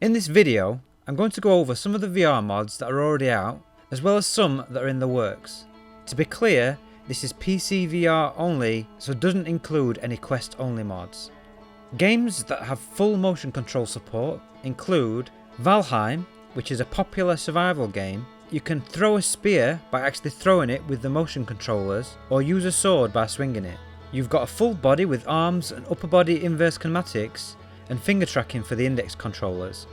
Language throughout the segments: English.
In this video, I'm going to go over some of the VR mods that are already out, as well as some that are in the works. To be clear, this is PC VR only, so it doesn't include any Quest only mods. Games that have full motion control support include VALHEIM, which is a popular survival game. You can throw a spear by actually throwing it with the motion controllers, or use a sword by swinging it. You've got a full body with arms and upper body inverse kinematics, and finger tracking for the index controllers.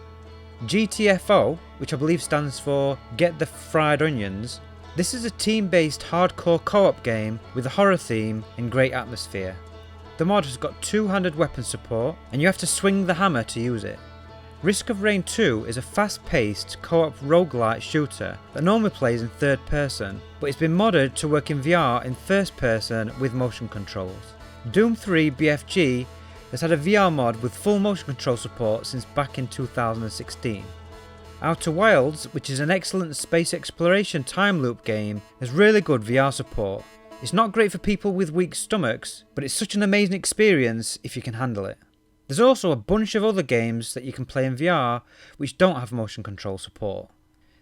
GTFO, which I believe stands for Get the Fried Onions. This is a team-based hardcore co-op game with a horror theme and great atmosphere. The mod has got two-handed weapon support, and you have to swing the hammer to use it. Risk of Rain 2 is a fast-paced co-op roguelite shooter that normally plays in third person, but it's been modded to work in VR in first person with motion controls. Doom 3 BFG has had a VR mod with full motion control support since back in 2016. Outer Wilds, which is an excellent space exploration time loop game, has really good VR support. It's not great for people with weak stomachs, but it's such an amazing experience if you can handle it. There's also a bunch of other games that you can play in VR which don't have motion control support.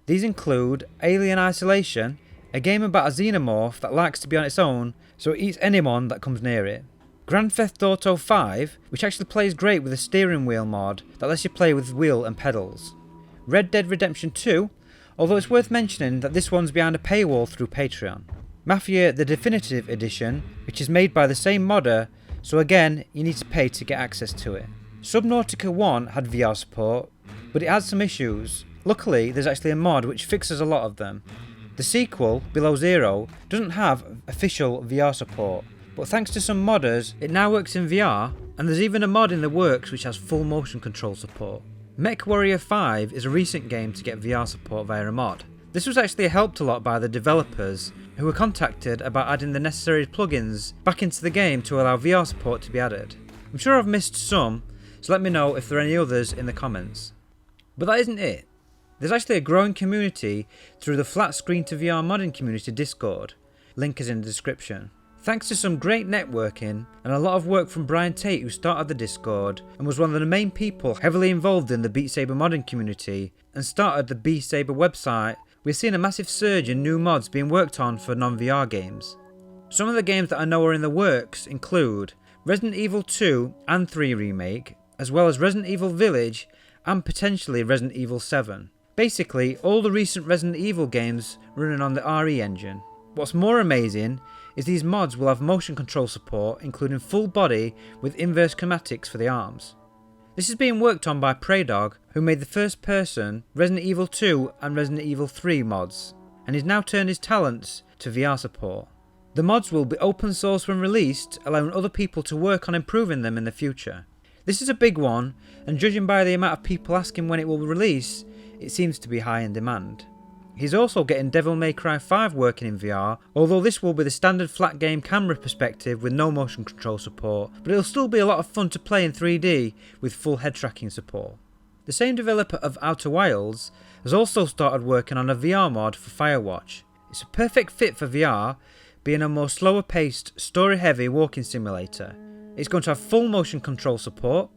These include Alien Isolation, a game about a xenomorph that likes to be on its own, so it eats anyone that comes near it. Grand Theft Auto 5, which actually plays great with a steering wheel mod that lets you play with wheel and pedals. Red Dead Redemption 2, although it's worth mentioning that this one's behind a paywall through Patreon. Mafia the Definitive Edition, which is made by the same modder, so again you need to pay to get access to it. Subnautica 1 had VR support, but it had some issues. Luckily there's actually a mod which fixes a lot of them. The sequel, Below Zero, doesn't have official VR support, but thanks to some modders it now works in VR, and there's even a mod in the works which has full motion control support. MechWarrior 5 is a recent game to get VR support via a mod. This was actually helped a lot by the developers, who were contacted about adding the necessary plugins back into the game to allow VR support to be added. I'm sure I've missed some, so let me know if there are any others in the comments. But that isn't it. There's actually a growing community through the Flat Screen to VR modding community Discord. Link is in the description. Thanks to some great networking and a lot of work from Brian Tate, who started the Discord and was one of the main people heavily involved in the Beat Saber modding community and started the Beat Saber website, we've seen a massive surge in new mods being worked on for non-VR games. Some of the games that I know are in the works include Resident Evil 2 and 3 Remake, as well as Resident Evil Village and potentially Resident Evil 7. Basically all the recent Resident Evil games running on the RE engine. What's more amazing is these mods will have motion control support, including full body with inverse kinematics for the arms. This is being worked on by Preydog, who made the first person Resident Evil 2 and Resident Evil 3 mods, and he's now turned his talents to VR support. The mods will be open source when released, allowing other people to work on improving them in the future. This is a big one, and judging by the amount of people asking when it will release, it seems to be high in demand. He's also getting Devil May Cry 5 working in VR, although this will be the standard flat game camera perspective with no motion control support, but it'll still be a lot of fun to play in 3D with full head tracking support. The same developer of Outer Wilds has also started working on a VR mod for Firewatch. It's a perfect fit for VR, being a more slower paced, story heavy walking simulator. It's going to have full motion control support,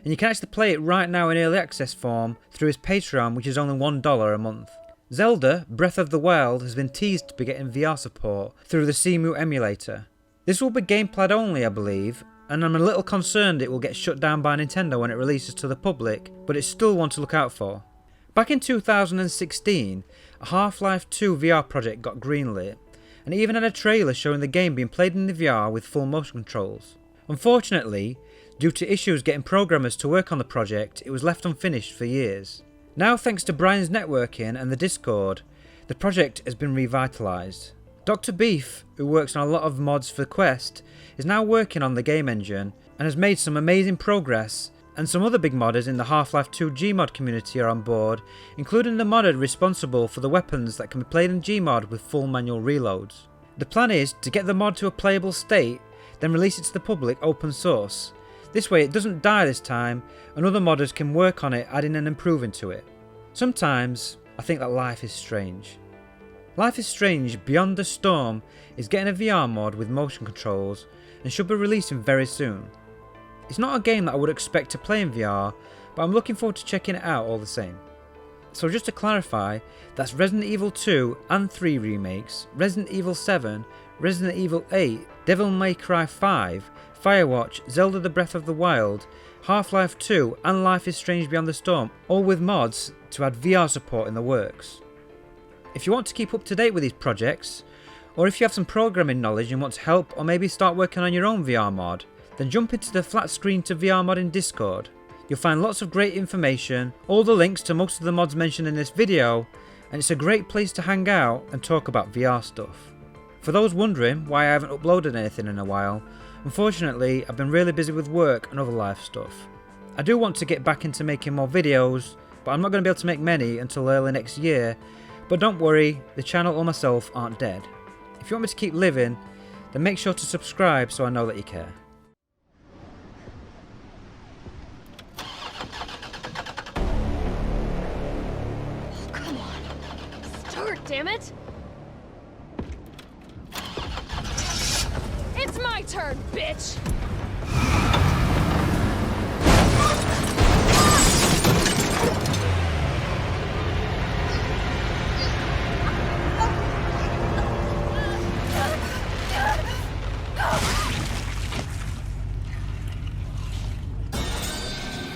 and you can actually play it right now in early access form through his Patreon, which is only $1 a month. Zelda Breath of the Wild has been teased to be getting VR support through the Cemu emulator. This will be gamepad only, I believe, and I'm a little concerned it will get shut down by Nintendo when it releases to the public, but it's still one to look out for. Back in 2016, a Half-Life 2 VR project got greenlit, and it even had a trailer showing the game being played in the VR with full motion controls. Unfortunately, due to issues getting programmers to work on the project, it was left unfinished for years. Now, thanks to Brian's networking and the Discord, the project has been revitalised. Dr. Beef, who works on a lot of mods for Quest, is now working on the game engine and has made some amazing progress, and some other big modders in the Half-Life 2 Gmod community are on board, including the modder responsible for the weapons that can be played in Gmod with full manual reloads. The plan is to get the mod to a playable state, then release it to the public open source. This way it doesn't die this time, and other modders can work on it, adding and improving to it. Sometimes I think that life is strange. Life is Strange Beyond the Storm is getting a VR mod with motion controls and should be releasing very soon. It's not a game that I would expect to play in VR, but I'm looking forward to checking it out all the same. So just to clarify, that's Resident Evil 2 and 3 remakes, Resident Evil 7, Resident Evil 8, Devil May Cry 5, Firewatch, Zelda the Breath of the Wild, Half-Life 2 and Life is Strange Beyond the Storm, all with mods to add VR support in the works. If you want to keep up to date with these projects, or if you have some programming knowledge and want to help or maybe start working on your own VR mod, then jump into the Flat Screen to VR mod in Discord. You'll find lots of great information, all the links to most of the mods mentioned in this video, and it's a great place to hang out and talk about VR stuff. For those wondering why I haven't uploaded anything in a while, unfortunately I've been really busy with work and other life stuff. I do want to get back into making more videos, but I'm not going to be able to make many until early next year, but don't worry, the channel or myself aren't dead. If you want me to keep living, then make sure to subscribe so I know that you care. Come on, start, damn it! It's my turn, bitch!